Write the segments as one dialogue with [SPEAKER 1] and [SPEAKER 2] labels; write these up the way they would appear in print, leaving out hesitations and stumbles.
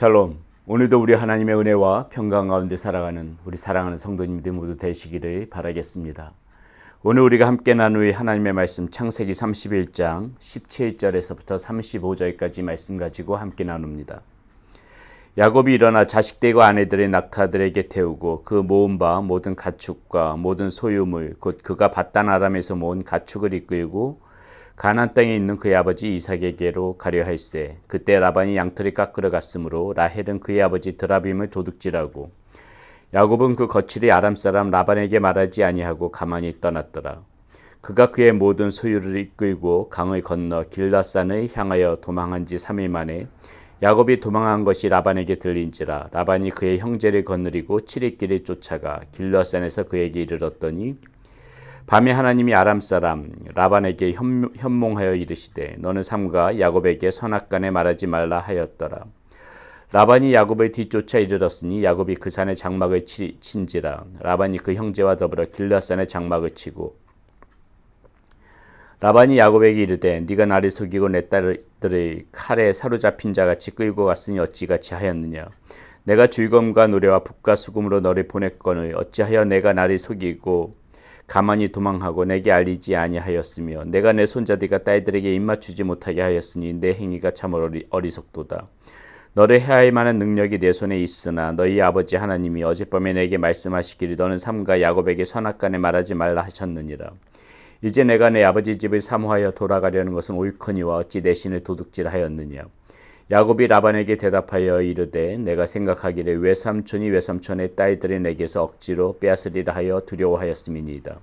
[SPEAKER 1] 샬롬. 오늘도 우리 하나님의 은혜와 평강 가운데 살아가는 우리 사랑하는 성도님들 모두 되시기를 바라겠습니다. 오늘 우리가 함께 나눌 하나님의 말씀 창세기 31장 17절에서부터 35절까지 말씀 가지고 함께 나눕니다. 야곱이 일어나 자식들과 아내들의 낙타들에게 태우고 그 모은 바 모든 가축과 모든 소유물 곧 그가 밧단 아람에서 모은 가축을 이끌고 가나안 땅에 있는 그의 아버지 이삭에게로 가려 할세. 그때 라반이 양털이 깎으러 갔으므로 라헬은 그의 아버지 드라빔을 도둑질하고 야곱은 그 거칠이 아람 사람 라반에게 말하지 아니하고 가만히 떠났더라. 그가 그의 모든 소유를 이끌고 강을 건너 길라산을 향하여 도망한 지 3일 만에 야곱이 도망한 것이 라반에게 들린지라. 라반이 그의 형제를 거느리고 7일 길을 쫓아가 길라산에서 그에게 이르렀더니 밤에 하나님이 아람 사람 라반에게 현몽하여 이르시되 너는 삼가 야곱에게 선악간에 말하지 말라 하였더라. 라반이 야곱을 뒤쫓아 이르렀으니 야곱이 그 산에 장막을 친지라. 라반이 그 형제와 더불어 길라산에 장막을 치고 라반이 야곱에게 이르되 네가 나를 속이고 내 딸들을 칼에 사로잡힌 자같이 끌고 갔으니 어찌같이 하였느냐. 내가 즐거움과 노래와 북과 수금으로 너를 보냈거늘 어찌하여 내가 나를 속이고 가만히 도망하고 내게 알리지 아니하였으며 내가 내 손자들과 딸들에게 입맞추지 못하게 하였으니 내 행위가 참 어리석도다. 너를 해할 만한 능력이 내 손에 있으나 너희 아버지 하나님이 어젯밤에 내게 말씀하시기를 너는 삼가 야곱에게 선악간에 말하지 말라 하셨느니라. 이제 내가 내 아버지 집을 사모하여 돌아가려는 것은 옳거니와 어찌 내 신을 도둑질하였느냐. 야곱이 라반에게 대답하여 이르되 내가 생각하기를 외삼촌이 외삼촌의 딸들을 내게서 억지로 빼앗으리라 하여 두려워하였음이니이다.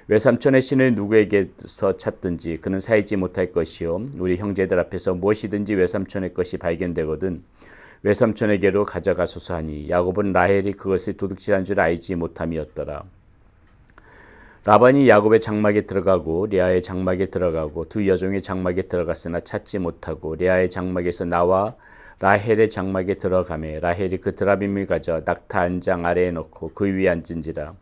[SPEAKER 1] 외삼촌의 신을 누구에게서 찾든지 그는 살지 못할 것이요 우리 형제들 앞에서 무엇이든지 외삼촌의 것이 발견되거든 외삼촌에게로 가져가소서 하니 야곱은 라헬이 그것을 도둑질한 줄 알지 못함이었더라. 라반이 야곱의 장막에 들어가고 레아의 장막에 들어가고 두 여종의 장막에 들어갔으나 찾지 못하고 레아의 장막에서 나와 라헬의 장막에 들어가매 라헬이 그 드라빔을 가져 낙타 한 장 아래에 놓고 그 위에 앉은지라.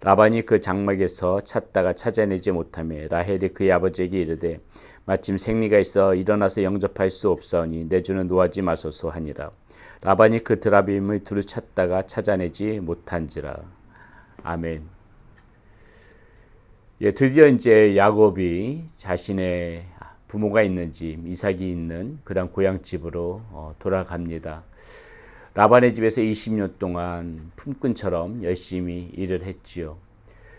[SPEAKER 1] 라반이 그 장막에서 찾다가 찾아내지 못하매 라헬이 그의 아버지에게 이르되 마침 생리가 있어 일어나서 영접할 수 없사오니 내 주는 노하지 마소서 하니라. 라반이 그 드라빔을 두루 찾다가 찾아내지 못한지라. 아멘. 드디어 이제 야곱이 자신의 부모가 있는 집, 이삭이 있는 그런 고향집으로 돌아갑니다. 라반의 집에서 20년 동안 품꾼처럼 열심히 일을 했지요.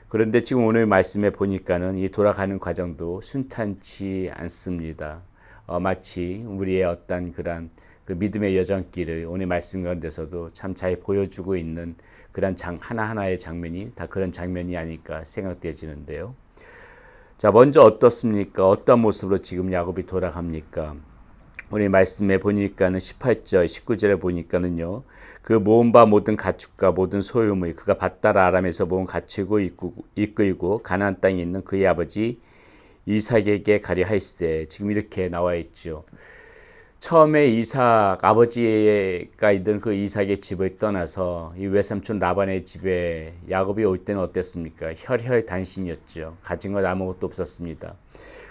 [SPEAKER 1] 그런데 지금 오늘 말씀에 보니까는 이 돌아가는 과정도 순탄치 않습니다. 마치 우리의 어떤 그런 그 믿음의 여정길을 오늘 말씀 가운데서도 참 잘 보여주고 있는 그런 하나하나의 장면이 다 그런 장면이 아닐까 생각되어지는데요. 자, 먼저 어떻습니까? 어떤 모습으로 지금 야곱이 돌아갑니까? 오늘 말씀에 보니까는 18절, 19절에 보니까는요. 그 모은 바 모든 가축과 모든 소유물 그가 밧단 아람에서 모은 가축을 이끌고 가나안 땅에 있는 그의 아버지 이삭에게 가려 할세. 지금 이렇게 나와 있죠. 처음에 이삭 아버지가 있던 그 이삭의 집을 떠나서 이 외삼촌 라반의 집에 야곱이 올 때는 어땠습니까? 혈혈단신이었죠. 가진 것 아무것도 없었습니다.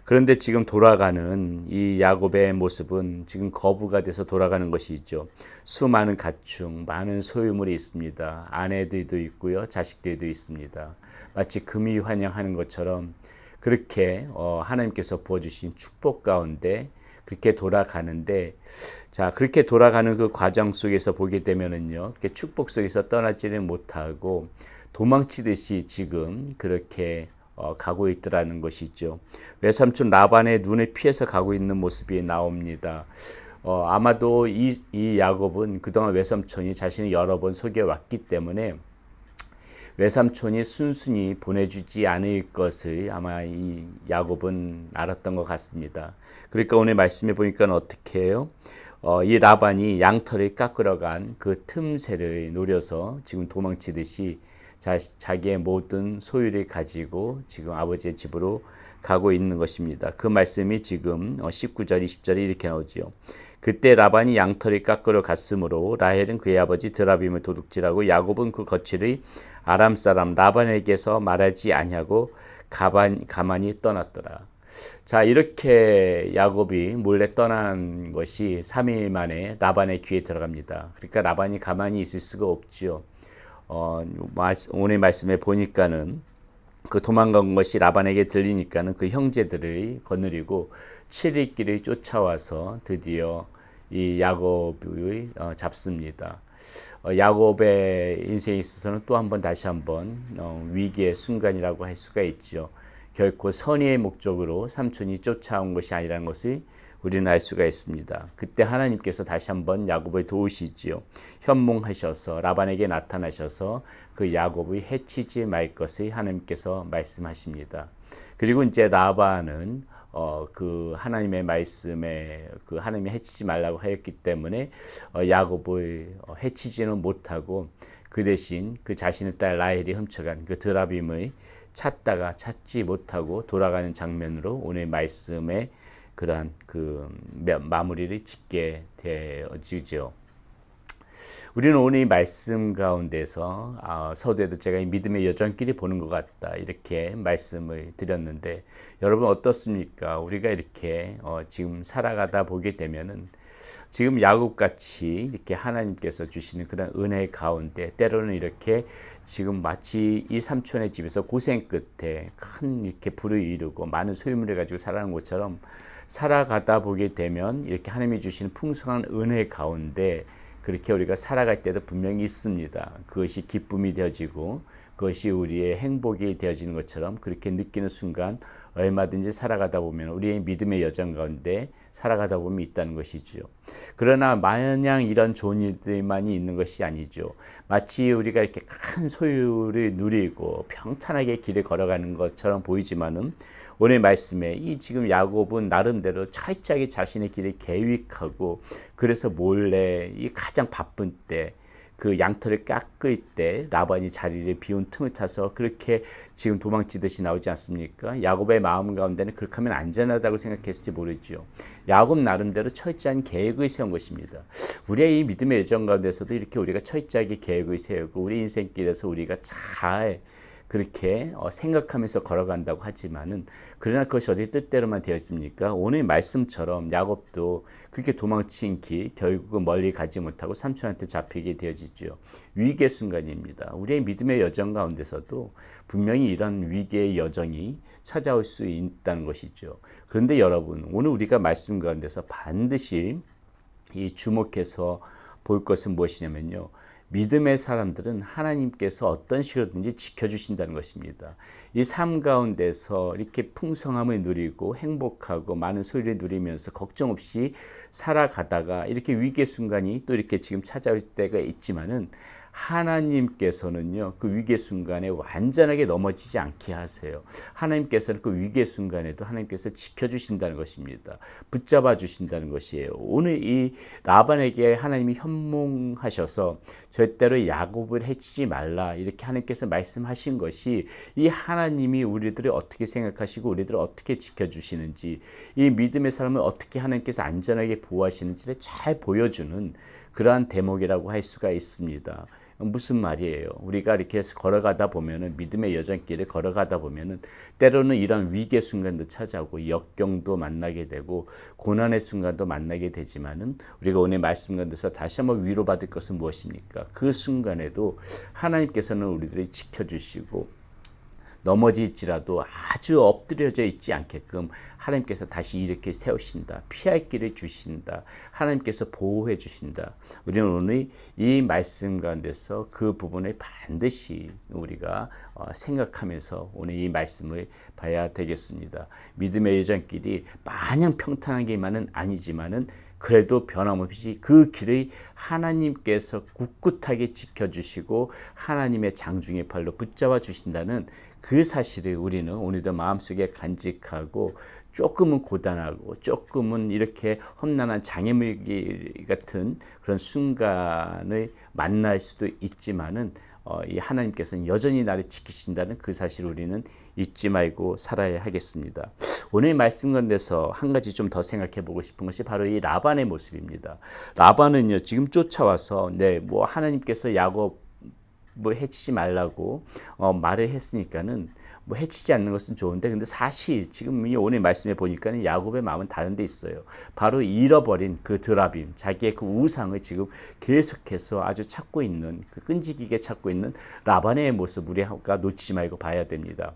[SPEAKER 1] 그런데 지금 돌아가는 이 야곱의 모습은 지금 거부가 돼서 돌아가는 것이죠. 수많은 가축, 많은 소유물이 있습니다. 아내들도 있고요, 자식들도 있습니다. 마치 금이 환영하는 것처럼 그렇게 하나님께서 부어주신 축복 가운데 그렇게 돌아가는데, 자, 그렇게 돌아가는 그 과정 속에서 보게 되면은요, 이렇게 축복 속에서 떠나지는 못하고 도망치듯이 지금 그렇게 가고 있더라는 것이죠. 외삼촌 라반의 눈을 피해서 가고 있는 모습이 나옵니다. 아마도 이 야곱은 그동안 외삼촌이 자신을 여러 번 속여왔기 때문에 외삼촌이 순순히 보내주지 않을 것을 아마 이 야곱은 알았던 것 같습니다. 그러니까 오늘 말씀해 보니까 어떻게 해요? 이 라반이 양털을 깎으러 간 그 틈새를 노려서 지금 도망치듯이 자기의 모든 소유를 가지고 지금 아버지의 집으로 가고 있는 것입니다. 그 말씀이 지금 19절, 20절에 이렇게 나오죠. 그때 라반이 양털을 깎으러 갔으므로 라헬은 그의 아버지 드라빔을 도둑질하고 야곱은 그 거칠의 아람 사람 라반에게서 말하지 아니하고 가만히 떠났더라. 자, 이렇게 야곱이 몰래 떠난 것이 3일 만에 라반의 귀에 들어갑니다. 그러니까 라반이 가만히 있을 수가 없지요. 오늘 말씀에 보니까는 그 도망간 것이 라반에게 들리니까는 그 형제들을 거느리고 7일 길을 쫓아와서 드디어 이 야곱을 잡습니다. 야곱의 인생에 있어서는 또 한 번 다시 한번 위기의 순간이라고 할 수가 있죠. 결코 선의의 목적으로 삼촌이 쫓아온 것이 아니라는 것을 우리는 알 수가 있습니다. 그때 하나님께서 다시 한번 야곱을 도우시지요. 현몽하셔서 라반에게 나타나셔서 그 야곱을 해치지 말 것을 하나님께서 말씀하십니다. 그리고 이제 라반은 그 하나님의 말씀에 그 하나님이 해치지 말라고 하였기 때문에 야곱을 해치지는 못하고 그 대신 그 자신의 딸 라헬이 훔쳐간 그 드라빔을 찾다가 찾지 못하고 돌아가는 장면으로 오늘 말씀의 그러한 그 마무리를 짓게 되어지죠. 우리는 오늘 이 말씀 가운데서 서두에도 제가 이 믿음의 여정길이 보는 것 같다 이렇게 말씀을 드렸는데 여러분 어떻습니까? 우리가 이렇게 지금 살아가다 보게 되면은 지금 야곱같이 이렇게 하나님께서 주시는 그런 은혜 가운데 때로는 이렇게 지금 마치 이 삼촌의 집에서 고생 끝에 큰 이렇게 부를 이루고 많은 소유물을 가지고 살아가는 것처럼 살아가다 보게 되면 이렇게 하나님이 주시는 풍성한 은혜 가운데 그렇게 우리가 살아갈 때도 분명히 있습니다. 그것이 기쁨이 되어지고 그것이 우리의 행복이 되어지는 것처럼 그렇게 느끼는 순간 얼마든지 살아가다 보면 우리의 믿음의 여정 가운데 살아가다 보면 있다는 것이죠. 그러나 마냥 이런 좋은 일들만이 있는 것이 아니죠. 마치 우리가 이렇게 큰 소유를 누리고 평탄하게 길을 걸어가는 것처럼 보이지만은 오늘 말씀에 이 지금 야곱은 나름대로 철저하게 자신의 길을 계획하고 그래서 몰래 이 가장 바쁜 때 그 양털을 깎을 때 라반이 자리를 비운 틈을 타서 그렇게 지금 도망치듯이 나오지 않습니까? 야곱의 마음 가운데는 그렇게 하면 안전하다고 생각했을지 모르지요. 야곱 나름대로 철저한 계획을 세운 것입니다. 우리의 이 믿음의 여정 가운데서도 이렇게 우리가 철저하게 계획을 세우고 우리 인생길에서 우리가 잘 그렇게 생각하면서 걸어간다고 하지만은 그러나 그것이 어디 뜻대로만 되어집니까? 오늘 말씀처럼 야곱도 그렇게 도망친 길 결국은 멀리 가지 못하고 삼촌한테 잡히게 되어지죠. 위기의 순간입니다. 우리의 믿음의 여정 가운데서도 분명히 이런 위기의 여정이 찾아올 수 있다는 것이죠. 그런데 여러분 오늘 우리가 말씀 가운데서 반드시 이 주목해서 볼 것은 무엇이냐면요. 믿음의 사람들은 하나님께서 어떤 식으로든지 지켜주신다는 것입니다. 이 삶 가운데서 이렇게 풍성함을 누리고 행복하고 많은 소유를 누리면서 걱정 없이 살아가다가 이렇게 위기의 순간이 또 이렇게 지금 찾아올 때가 있지만은 하나님께서는요, 그 위기의 순간에 완전하게 넘어지지 않게 하세요. 하나님께서는 그 위기의 순간에도 하나님께서 지켜주신다는 것입니다. 붙잡아 주신다는 것이에요. 오늘 이 라반에게 하나님이 현몽하셔서 절대로 야곱을 해치지 말라 이렇게 하나님께서 말씀하신 것이 이 하나님이 우리들을 어떻게 생각하시고 우리들을 어떻게 지켜주시는지 이 믿음의 사람을 어떻게 하나님께서 안전하게 보호하시는지를 잘 보여주는 그러한 대목이라고 할 수가 있습니다. 무슨 말이에요? 우리가 이렇게 해서 걸어가다 보면은 믿음의 여정길을 걸어가다 보면은 때로는 이런 위기의 순간도 찾아오고 역경도 만나게 되고 고난의 순간도 만나게 되지만은 우리가 오늘 말씀 가운데서 다시 한번 위로받을 것은 무엇입니까? 그 순간에도 하나님께서는 우리들을 지켜주시고 넘어질지라도 아주 엎드려져 있지 않게끔 하나님께서 다시 이렇게 세우신다. 피할 길을 주신다. 하나님께서 보호해 주신다. 우리는 오늘 이 말씀 가운데서 그 부분을 반드시 우리가 생각하면서 오늘 이 말씀을 봐야 되겠습니다. 믿음의 여정길이 마냥 평탄하게만은 아니지만은 그래도 변함없이 그 길을 하나님께서 꿋꿋하게 지켜주시고 하나님의 장중의 팔로 붙잡아 주신다는 그 사실을 우리는 오늘도 마음속에 간직하고 조금은 고단하고 조금은 이렇게 험난한 장애물기 같은 그런 순간을 만날 수도 있지만은 이 하나님께서는 여전히 나를 지키신다는 그 사실을 우리는 잊지 말고 살아야 하겠습니다. 오늘 말씀 가운데서 한 가지 좀 더 생각해 보고 싶은 것이 바로 이 라반의 모습입니다. 라반은요 지금 쫓아와서 뭐 하나님께서 야곱을 해치지 말라고 말을 했으니까는 뭐 해치지 않는 것은 좋은데, 근데 사실 지금 이 오늘 말씀에 보니까 야곱의 마음은 다른 데 있어요. 바로 잃어버린 그 드라빔, 자기의 그 우상을 지금 계속해서 아주 찾고 있는, 그 끈질기게 찾고 있는 라반의 모습, 우리가 놓치지 말고 봐야 됩니다.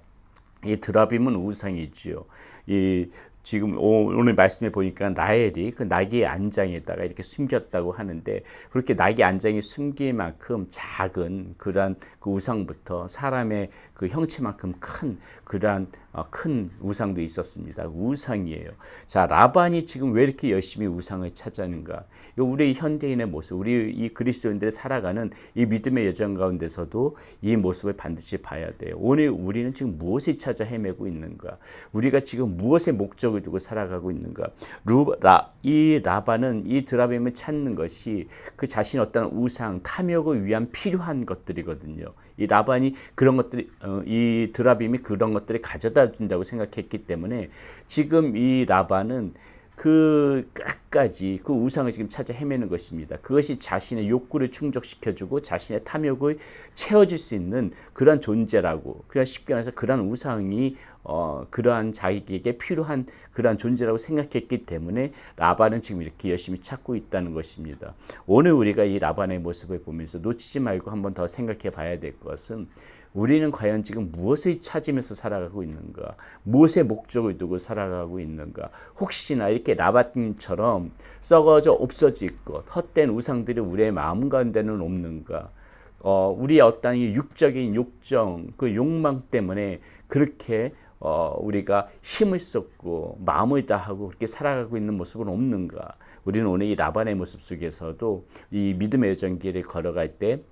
[SPEAKER 1] 이 드라빔은 우상이지요. 이 지금 오늘 말씀에 보니까 라헬이 그 나귀의 안장에다가 이렇게 숨겼다고 하는데, 그렇게 나귀 안장이 숨길 만큼 작은 그러한 그 우상부터 사람의 그 형체만큼 큰 그러한 큰 우상도 있었습니다. 우상이에요. 자, 라반이 지금 왜 이렇게 열심히 우상을 찾았는가? 우리 현대인의 모습, 우리 이 그리스도인들이 살아가는 이 믿음의 여정 가운데서도 이 모습을 반드시 봐야 돼요. 오늘 우리는 지금 무엇을 찾아 헤매고 있는가? 우리가 지금 무엇의 목적을 두고 살아가고 있는가? 이 라반은 이 드라빔을 찾는 것이 그 자신의 어떤 우상, 탐욕을 위한 필요한 것들이거든요. 이 라반이 그런 것들이, 이 드라빔이 그런 것들을 가져다 준다고 생각했기 때문에 지금 이 라반은 그 끝까지 그 우상을 지금 찾아 헤매는 것입니다. 그것이 자신의 욕구를 충족시켜주고 자신의 탐욕을 채워줄 수 있는 그런 존재라고, 그냥 쉽게 말해서 그런 우상이 그러한 자기에게 필요한 그러한 존재라고 생각했기 때문에 라반은 지금 이렇게 열심히 찾고 있다는 것입니다. 오늘 우리가 이 라반의 모습을 보면서 놓치지 말고 한번 더 생각해 봐야 될 것은, 우리는 과연 지금 무엇을 찾으면서 살아가고 있는가? 무엇의 목적을 두고 살아가고 있는가? 혹시나 이렇게 라반처럼 썩어져 없어질 것, 헛된 우상들이 우리의 마음 가운데는 없는가? 우리의 어떤 육적인 욕정, 그 욕망 때문에 그렇게 우리가 힘을 쏟고 마음을 다하고 그렇게 살아가고 있는 모습은 없는가? 우리는 오늘 이 라반의 모습 속에서도 이 믿음의 여정길을 걸어갈 때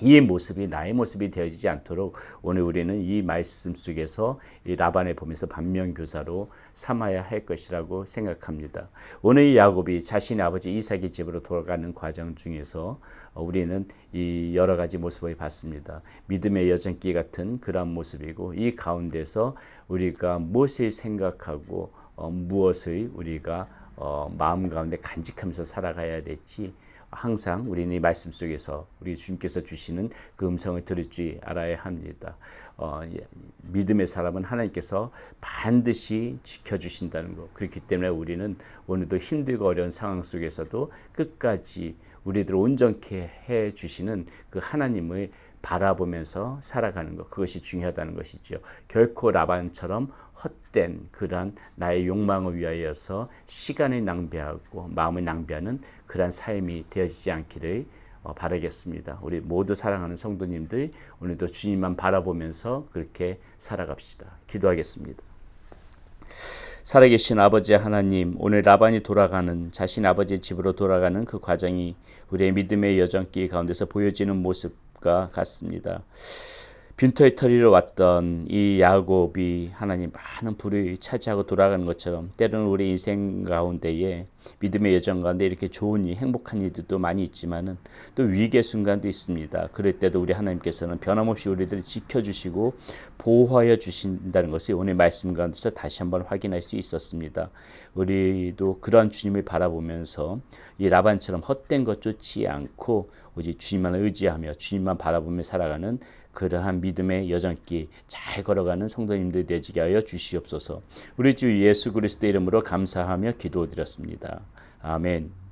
[SPEAKER 1] 이 모습이 나의 모습이 되어지지 않도록 오늘 우리는 이 말씀 속에서 이 라반을 보면서 반면교사로 삼아야 할 것이라고 생각합니다. 오늘 이 야곱이 자신의 아버지 이삭의 집으로 돌아가는 과정 중에서 우리는 이 여러 가지 모습을 봤습니다. 믿음의 여정길 같은 그런 모습이고, 이 가운데서 우리가 무엇을 생각하고 무엇을 우리가 마음 가운데 간직하면서 살아가야 될지 항상 우리는 이 말씀 속에서 우리 주님께서 주시는 그 음성을 들을 줄 알아야 합니다. 믿음의 사람은 하나님께서 반드시 지켜주신다는 것. 그렇기 때문에 우리는 오늘도 힘들고 어려운 상황 속에서도 끝까지 우리들을 온전케 해주시는 그 하나님을 바라보면서 살아가는 것, 그것이 중요하다는 것이죠. 결코 라반처럼 헛된 그러한 나의 욕망을 위하여서 시간을 낭비하고 마음을 낭비하는 그러한 삶이 되어지지 않기를 바라겠습니다. 우리 모두 사랑하는 성도님들, 오늘도 주님만 바라보면서 그렇게 살아갑시다. 기도하겠습니다. 살아계신 아버지 하나님, 오늘 라반이 돌아가는, 자신 아버지의 집으로 돌아가는 그 과정이 우리의 믿음의 여정길 가운데서 보여지는 모습과 같습니다. 빈털 터리로 왔던 이 야곱이 하나님 많은 불을 차지하고 돌아가는 것처럼, 때로는 우리 인생 가운데에 믿음의 여정 가운데 이렇게 좋은 일, 행복한 일들도 많이 있지만은 또 위기의 순간도 있습니다. 그럴 때도 우리 하나님께서는 변함없이 우리들을 지켜주시고 보호하여 주신다는 것을 오늘 말씀 가운데서 다시 한번 확인할 수 있었습니다. 우리도 그런 주님을 바라보면서 이 라반처럼 헛된 것 쫓지 않고 오직 주님만 의지하며 주님만 바라보며 살아가는 그러한 믿음의 여정길 잘 걸어가는 성도님들 되게 하여 주시옵소서. 우리 주 예수 그리스도 이름으로 감사하며 기도드렸습니다. 아멘.